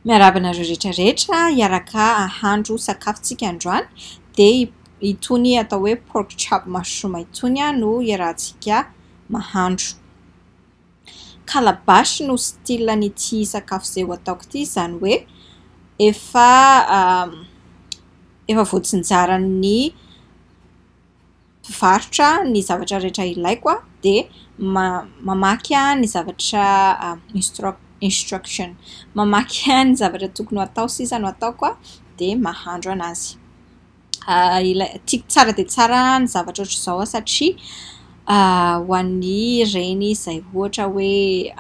Miarahaba anareo rehetrarehetra hiaraka ahandro sakafontsika androany dia itony atao hoe pork chop mushroom itony no iarahantsika mahandro. Calabash no style-n'ity sakafo izay ho ataoko ity, izany hoe efa voatsinjaran'ny mpivarotra ny zavatra rehetra ilaiko dia mamaky ny zavatra instruction, mamaky ny zavatra tokony ho atao sisa no ataoko dia mahandro anazy. Tiako tsara dia tsara ny zavatra ohatr'izao satria ho an'ny reny izay ohatra hoe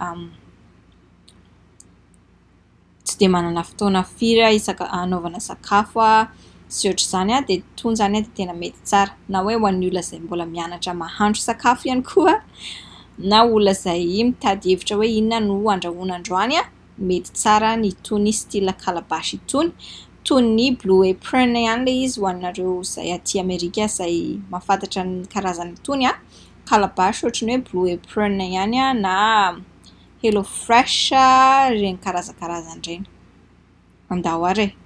tsy dia manana fotoana firy anaovana sakafo sy ohatr'izany dia itony zany dia tena mety tsara, na hoe ho an'ny olona izay mbola mianatra mahandro sakafo ihany koa, na olona izay mitady hevitra hoe inona no andrahoana androany mety tsara ny itony style calabash itony. Toy ny blue apron ihany ilay izy ho anareo izay aty Amerika izay mahafantatra ny karazany itony calabash ohatrany hoe blue apron ihany na hello fresh ireny karazakarazany ireny. Andao hiara.